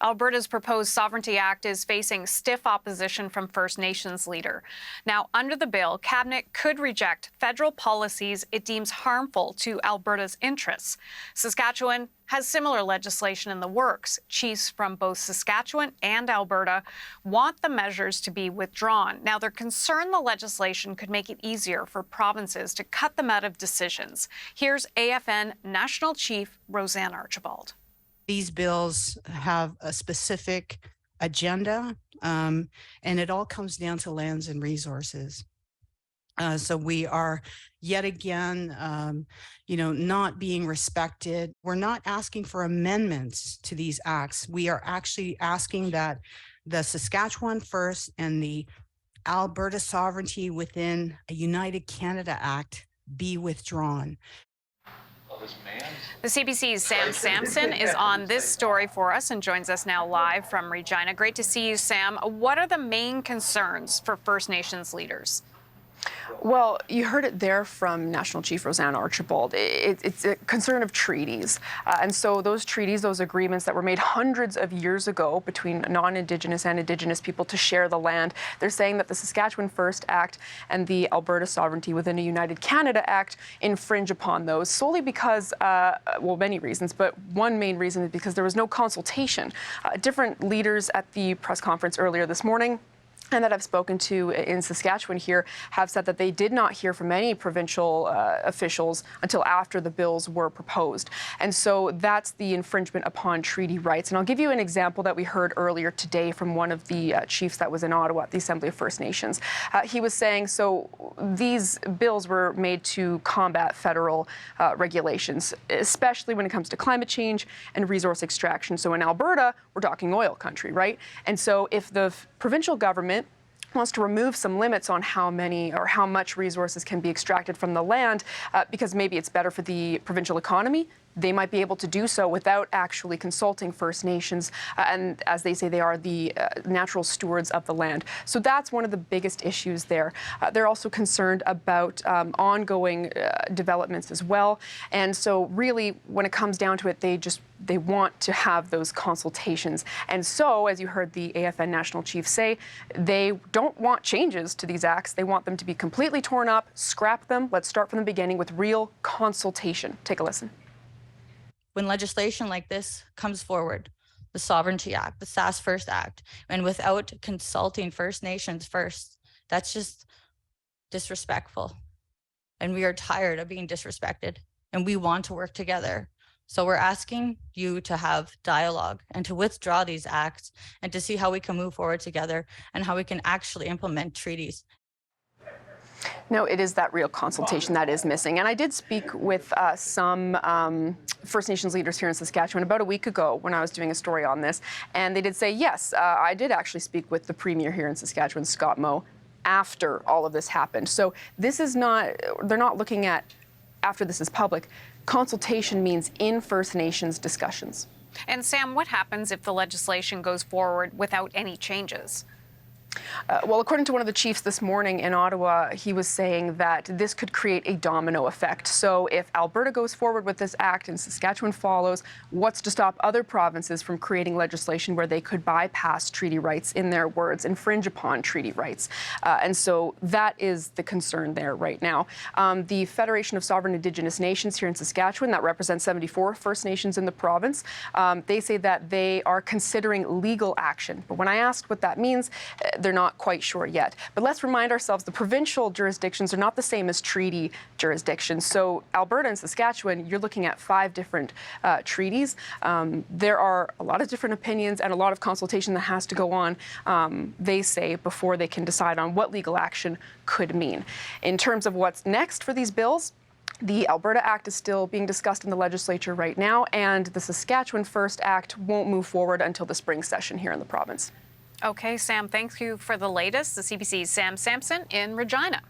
Alberta's proposed Sovereignty Act is facing stiff opposition from First Nations leader. Now, under the bill, Cabinet could reject federal policies it deems harmful to Alberta's interests. Saskatchewan has similar legislation in the works. Chiefs from both Saskatchewan and Alberta want the measures to be withdrawn. Now, they're concerned the legislation could make it easier for provinces to cut them out of decisions. Here's AFN National Chief RoseAnne Archibald. These bills have a specific agenda, and it all comes down to lands and resources. So we are yet again, not being respected. We're not asking for amendments to these acts. We are actually asking that the Saskatchewan First and the Alberta Sovereignty Within a United Canada Act be withdrawn. The CBC's Sam Sampson is on this story for us and joins us now live from Regina. Great to see you, Sam. What are the main concerns for First Nations leaders? Well, you heard it there from National Chief RoseAnne Archibald. It's a concern of treaties. And so those treaties, those agreements that were made hundreds of years ago between non-Indigenous and Indigenous people to share the land, they're saying that the Saskatchewan First Act and the Alberta Sovereignty Within a United Canada Act infringe upon those solely because, many reasons, but one main reason is because there was no consultation. Different leaders at the press conference earlier this morning and that I've spoken to in Saskatchewan here have said that they did not hear from any provincial officials until after the bills were proposed. And so that's the infringement upon treaty rights. And I'll give you an example that we heard earlier today from one of the chiefs that was in Ottawa at the Assembly of First Nations. He was saying, so these bills were made to combat federal regulations, especially when it comes to climate change and resource extraction. So in Alberta, we're talking oil country, right? And so if the provincial government wants to remove some limits on how many or how much resources can be extracted from the land because maybe it's better for the provincial economy, they might be able to do so without actually consulting First Nations. And as they say, they are the natural stewards of the land. So that's one of the biggest issues there. They're also concerned about ongoing developments as well. And so really, when it comes down to it, they want to have those consultations. And so, as you heard the AFN National Chief say, they don't want changes to these acts. They want them to be completely torn up, scrap them. Let's start from the beginning with real consultation. Take a listen. When legislation like this comes forward, the Sovereignty Act, the SAS First Act, and without consulting First Nations first, that's just disrespectful. And we are tired of being disrespected, and we want to work together. So we're asking you to have dialogue and to withdraw these acts and to see how we can move forward together and how we can actually implement treaties. No, it is that real consultation that is missing. And I did speak with some First Nations leaders here in Saskatchewan about a week ago when I was doing a story on this. And they did say, yes, I did actually speak with the Premier here in Saskatchewan, Scott Moe, after all of this happened. So this is not, they're not looking at after this is public. Consultation means in First Nations discussions. And Sam, what happens if the legislation goes forward without any changes? Well, according to one of the chiefs this morning in Ottawa, he was saying that this could create a domino effect. So if Alberta goes forward with this act and Saskatchewan follows, what's to stop other provinces from creating legislation where they could bypass treaty rights, in their words, infringe upon treaty rights? And so that is the concern there right now. The Federation of Sovereign Indigenous Nations here in Saskatchewan, that represents 74 First Nations in the province, they say that they are considering legal action. But when I asked what that means, they're not quite sure yet. But let's remind ourselves the provincial jurisdictions are not the same as treaty jurisdictions. So Alberta and Saskatchewan, you're looking at 5 different treaties. There are a lot of different opinions and a lot of consultation that has to go on, they say, before they can decide on what legal action could mean. In terms of what's next for these bills, the Alberta Act is still being discussed in the legislature right now, and the Saskatchewan First Act won't move forward until the spring session here in the province. Okay, Sam, thank you for the latest. The CBC's Sam Sampson in Regina.